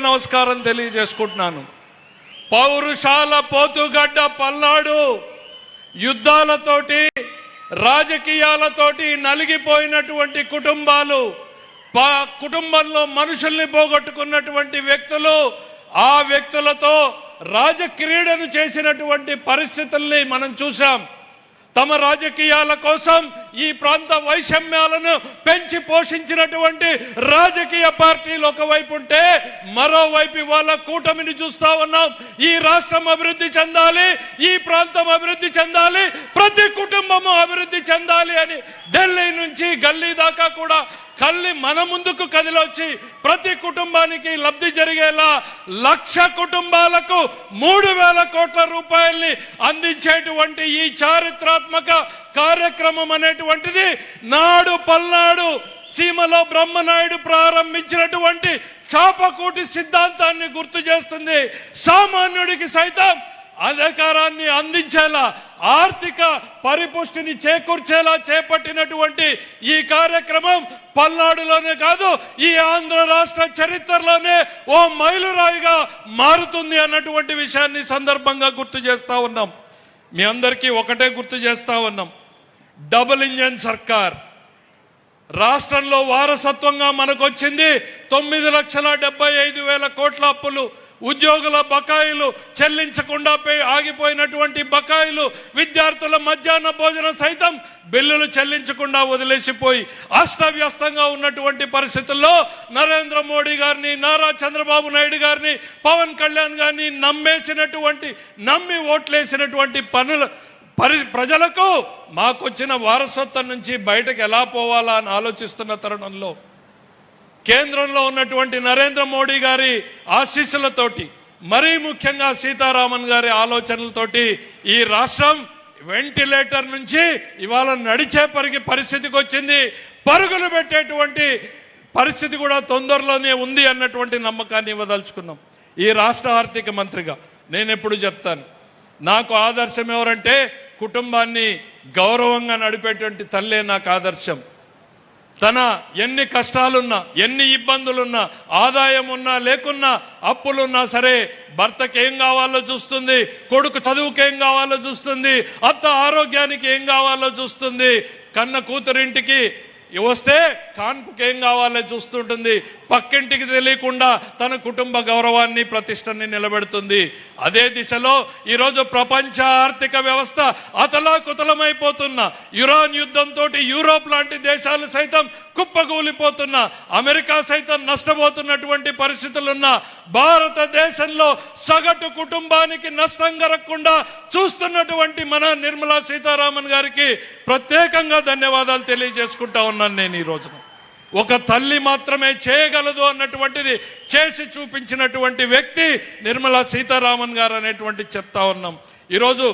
నమస్కారం తెలియజేసుకుంటున్నాను. పౌరుషాల పోతుగడ్డ పల్నాడు యుద్ధాలతోటి రాజకీయాలతోటి నలిగిపోయినటువంటి కుటుంబాలు, కుటుంబంలో మనుషుల్ని పోగొట్టుకున్నటువంటి వ్యక్తులు, ఆ వ్యక్తులతో రాజక్రీడను చేసినటువంటి పరిస్థితుల్ని మనం చూసాం. తమ రాజకీయాల కోసం ఈ ప్రాంత వైషమ్యాలను పెంచి పోషించినటువంటి రాజకీయ పార్టీలు ఒకవైపు ఉంటే, మరోవైపు వాళ్ళ కూటమిని చూస్తా ఉన్నాం. ఈ రాష్ట్రం అభివృద్ధి చెందాలి, ఈ ప్రాంతం అభివృద్ధి చెందాలి, ప్రతి కుటుంబము అభివృద్ధి చెందాలి అని ఢిల్లీ నుంచి గల్లీ దాకా కూడా కళ్ళి మన ముందుకు కదిలొచ్చి ప్రతి కుటుంబానికి లబ్ధి జరిగేలా 1,00,000 కుటుంబాలకు 3,000 కోట్ల రూపాయల్ని అందించేటువంటి ఈ చారిత్రాత్మక కార్యక్రమం అనేటువంటిది నాడు పల్నాడు సీమలో బ్రహ్మనాయుడు ప్రారంభించినటువంటి చాపకూటి సిద్ధాంతాన్ని గుర్తు చేస్తుంది. సామాన్యుడికి సైతం అధికారాన్ని అందించేలా, ఆర్థిక పరిపుష్టిని చేకూర్చేలా చేపట్టినటువంటి ఈ కార్యక్రమం పల్నాడులోనే కాదు, ఈ ఆంధ్ర రాష్ట్ర చరిత్రలోనే ఓ మైలురాయిగా మారుతుంది అన్నటువంటి విషయాన్ని సందర్భంగా గుర్తు చేస్తా ఉన్నాం. మీ అందరికీ ఒకటే గుర్తు చేస్తా ఉన్నాం, డబుల్ ఇంజన్ సర్కార్ రాష్ట్రంలో వారసత్వంగా మనకు వచ్చింది. 9,75,000 కోట్ల అప్పులు, ఉద్యోగుల బకాయిలు చెల్లించకుండా ఆగిపోయినటువంటి బకాయిలు, విద్యార్థుల మధ్యాహ్న భోజనం సైతం బిల్లులు చెల్లించకుండా వదిలేసిపోయి అస్తవ్యస్తంగా ఉన్నటువంటి పరిస్థితుల్లో నరేంద్ర మోడీ గారిని, నారా చంద్రబాబు నాయుడు గారిని, పవన్ కళ్యాణ్ గారిని నమ్మి ఓట్లేసినటువంటి ప్రజలకు మాకొచ్చిన వారసత్వం నుంచి బయటకు ఎలా పోవాలా అని ఆలోచిస్తున్న తరుణంలో కేంద్రంలో ఉన్నటువంటి నరేంద్ర మోడీ గారి ఆశీస్సులతోటి, మరీ ముఖ్యంగా సీతారామన్ గారి ఆలోచనలతోటి ఈ రాష్ట్రం వెంటిలేటర్ నుంచి ఇవాళ నడిచే పరిస్థితికి వచ్చింది. పరుగులు పెట్టేటువంటి పరిస్థితి కూడా తొందరలోనే ఉంది అన్నటువంటి నమ్మకాన్ని ఇవ్వదలుచుకున్నాం. ఈ రాష్ట్ర ఆర్థిక మంత్రిగా నేను ఎప్పుడు చెప్తాను, నాకు ఆదర్శం ఎవరంటే కుటుంబాన్ని గౌరవంగా నడిపేటువంటి తల్లే నాకు ఆదర్శం. తన ఎన్ని కష్టాలున్నా, ఎన్ని ఇబ్బందులున్నా, ఆదాయం ఉన్నా లేకున్నా, అప్పులున్నా సరే భర్తకి ఏం కావాలో చూస్తుంది, కొడుకు చదువుకి ఏం కావాలో చూస్తుంది, అత్త ఆరోగ్యానికి ఏం కావాలో చూస్తుంది, కన్న కూతురింటికి వస్తే కాన్పుకి ఏం కావాలో చూస్తుంటుంది, పక్కింటికి తెలియకుండా తన కుటుంబ గౌరవాన్ని ప్రతిష్టని నిలబెడుతుంది. అదే దిశలో ఈరోజు ప్రపంచ ఆర్థిక వ్యవస్థ అతలాకుతలమైపోతున్న, ఇరాన్ యుద్ధంతో యూరోప్ లాంటి దేశాలు సైతం కుప్పకూలిపోతున్న, అమెరికా సైతం నష్టపోతున్నటువంటి పరిస్థితులున్న భారతదేశంలో సగటు కుటుంబానికి నష్టం కలగకుండా చూస్తున్నటువంటి మన నిర్మలా సీతారామన్ గారికి ప్రత్యేకంగా ధన్యవాదాలు తెలియజేసుకుంటా ఉన్నాను. నేను ఈ రోజున ఒక తల్లి మాత్రమే చేయగలదు అన్నటువంటిది చేసి చూపించినటువంటి వ్యక్తి నిర్మలా సీతారామన్ గారు అనేటువంటి చెప్తా ఉన్నాం. ఈరోజు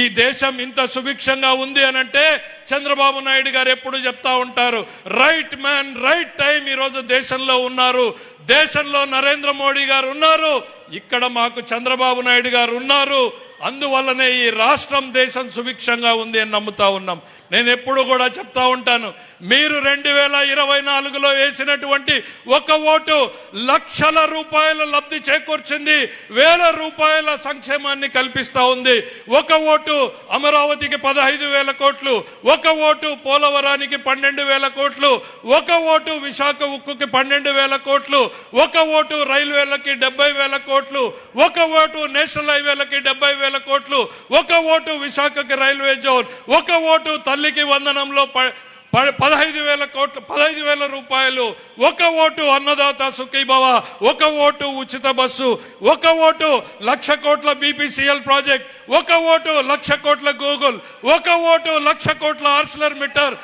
ఈ దేశం ఇంత సుభిక్షంగా ఉంది అనంటే చంద్రబాబు నాయుడు గారు ఎప్పుడు చెప్తా ఉంటారు, రైట్ మ్యాన్ రైట్ టైం ఈరోజు దేశంలో ఉన్నారు. దేశంలో నరేంద్ర మోడీ గారు ఉన్నారు, ఇక్కడ మాకు చంద్రబాబు నాయుడు గారు ఉన్నారు. అందువల్లనే ఈ రాష్ట్రం, దేశం సుభిక్షంగా ఉంది అని నమ్ముతా ఉన్నాం. నేను ఎప్పుడు కూడా చెప్తా ఉంటాను, మీరు 2024లో వేసినటువంటి ఒక ఓటు లక్షల రూపాయల లబ్ధి చేకూర్చింది, 1,000 రూపాయల సంక్షేమాన్ని కల్పిస్తా ఉంది. ఒక ఓటు అమరావతికి 15,000 కోట్లు, ఒక ఓటు పోలవరానికి 12,000 కోట్లు, ఒక ఓటు విశాఖ ఉక్కుకి 12,000 కోట్లు, ఒక ఓటు రైల్వేలకి 70,000 కోట్లు, ఒక ఓటు నేషనల్ హైవేలకి 70,000 కోట్లు, ఒక ఓటు విశాఖకి రైల్వే జోన్, ఒక ఓటు తల్లికి వందనంలో 15,000 కోట్లు, 15,000 రూపాయలు, ఒక ఓటు అన్నదాత సుఖీభవ, ఒక ఓటు ఉచిత బస్సు, ఒక ఓటు 1,00,000 కోట్ల BPCL ప్రాజెక్ట్, ఒక ఓటు 1,00,000 కోట్ల గూగుల్, ఒక ఓటు 1,00,000 కోట్ల ఆర్సిలర్ మిట్టర్,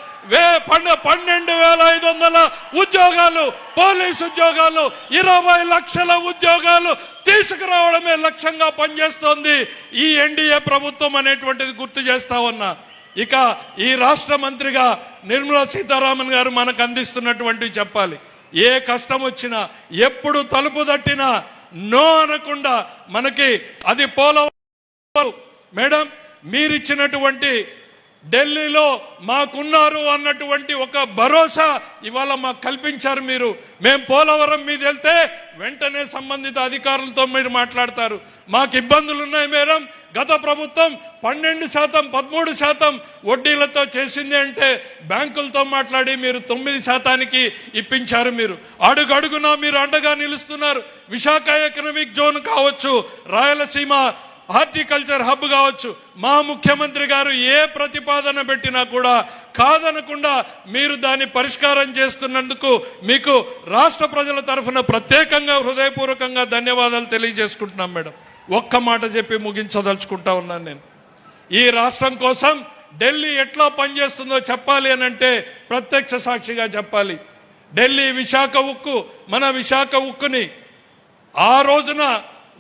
12,500 ఉద్యోగాలు, పోలీసు ఉద్యోగాలు, 20 లక్షల ఉద్యోగాలు తీసుకురావడమే లక్ష్యంగా పనిచేస్తోంది ఈ ఎన్డీఏ ప్రభుత్వం అనేటువంటిది గుర్తు చేస్తా ఉన్నా. ఇక ఈ రాష్ట్ర మంత్రిగా నిర్మలా సీతారామన్ గారు మనకు అందిస్తున్నటువంటివి చెప్పాలి. ఏ కష్టం వచ్చినా, ఎప్పుడు తలుపు తట్టినా నో అనకుండా మనకి అది పోలవరం మేడం మీరిచ్చినటువంటి ఢిల్లీలో మాకున్నారు అన్నటువంటి ఒక భరోసా ఇవాళ మాకు కల్పించారు మీరు. మేము పోలవరం మీద వెళ్తే వెంటనే సంబంధిత అధికారులతో మీరు మాట్లాడతారు. మాకు ఇబ్బందులు ఉన్నాయి మేడం, గత ప్రభుత్వం 12% 13% వడ్డీలతో చేసింది అంటే బ్యాంకులతో మాట్లాడి మీరు 9% ఇప్పించారు. మీరు అడుగడుగునా మీరు అండగా నిలుస్తున్నారు. విశాఖ ఎకనామిక్ జోన్ కావచ్చు, రాయలసీమ హార్టికల్చర్ హబ్ కావచ్చు, మా ముఖ్యమంత్రి గారు ఏ ప్రతిపాదన పెట్టినా కూడా కాదనకుండా మీరు దాన్ని పరిష్కారం చేస్తున్నందుకు మీకు రాష్ట్ర ప్రజల తరఫున ప్రత్యేకంగా హృదయపూర్వకంగా ధన్యవాదాలు తెలియజేసుకుంటున్నాం మేడం. ఒక్క మాట చెప్పి ముగించదలుచుకుంటా ఉన్నాను. నేను ఈ రాష్ట్రం కోసం ఢిల్లీ ఎట్లా పనిచేస్తుందో చెప్పాలి అని అంటే ప్రత్యక్ష సాక్షిగా చెప్పాలి. ఢిల్లీ విశాఖ ఉక్కు, మన విశాఖ ఉక్కుని ఆ రోజున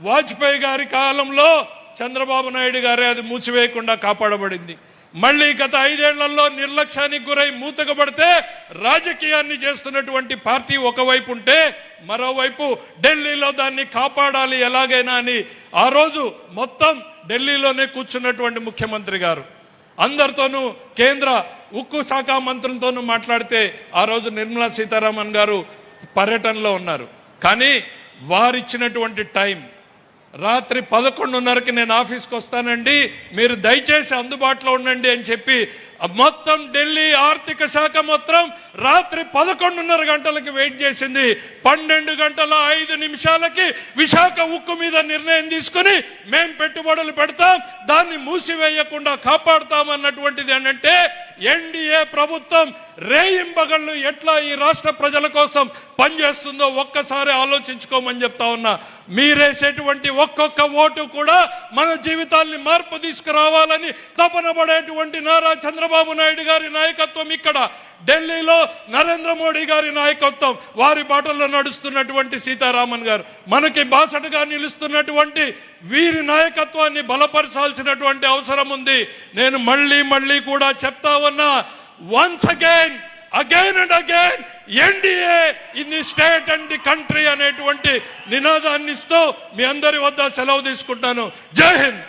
వాజ్పేయి గారి కాలంలో చంద్రబాబు నాయుడు గారే అది మూసివేయకుండా కాపాడబడింది. మళ్ళీ గత 5 ఏళ్లలో నిర్లక్ష్యానికి గురై మూతకబడితే రాజకీయాన్ని చేస్తున్నటువంటి పార్టీ ఒకవైపు ఉంటే, మరోవైపు ఢిల్లీలో దాన్ని కాపాడాలి ఎలాగైనా అని ఆ రోజు మొత్తం ఢిల్లీలోనే కూర్చున్నటువంటి ముఖ్యమంత్రి గారు అందరితోనూ కేంద్ర ఉక్కు శాఖ మంత్రులతోనూ మాట్లాడితే ఆ రోజు నిర్మలా సీతారామన్ గారు పర్యటనలో ఉన్నారు. కానీ వారిచ్చినటువంటి టైం రాత్రి 11:30కి నేను ఆఫీస్కి వస్తానండి, మీరు దయచేసి అందుబాటులో ఉండండి అని చెప్పి మొత్తం ఢిల్లీ ఆర్థిక శాఖ మొత్తం రాత్రి 11:30 గంటలకి వెయిట్ చేసింది. 12 గంటల 5 నిమిషాలకి విశాఖ ఉక్కు మీద నిర్ణయం తీసుకుని మేం పెట్టుబడులు పెడతాం, దాన్ని మూసివేయకుండా కాపాడుతామన్నటువంటిది ఏంటంటే ఎన్డీఏ ప్రభుత్వం రేయింబగళ్ళు ఎట్లా ఈ రాష్ట్ర ప్రజల కోసం పనిచేస్తుందో ఒక్కసారి ఆలోచించుకోమని చెప్తా ఉన్నా. మీరేసేటువంటి ఒక్కొక్క ఓటు కూడా మన జీవితాల్ని మార్పు తీసుకురావాలని తపన పడేటువంటి నారా చంద్రబాబు నాయుడు గారి నాయకత్వం, ఇక్కడ ఢిల్లీలో నరేంద్ర మోడీ గారి నాయకత్వం, వారి బాటల్లో నడుస్తున్నటువంటి సీతారామన్ గారు, మనకి బాసటగా నిలుస్తున్నటువంటి వీరి నాయకత్వాన్ని బలపరచాల్సినటువంటి అవసరం ఉంది. నేను మళ్ళీ కూడా చెప్తా ఉన్నా, once again and again NDA in the state and the country అనేటువంటి నినాదాన్ని ఇస్తూ మీ అందరి వద్ద సెలవు తీసుకుంటాను. జై హింద్.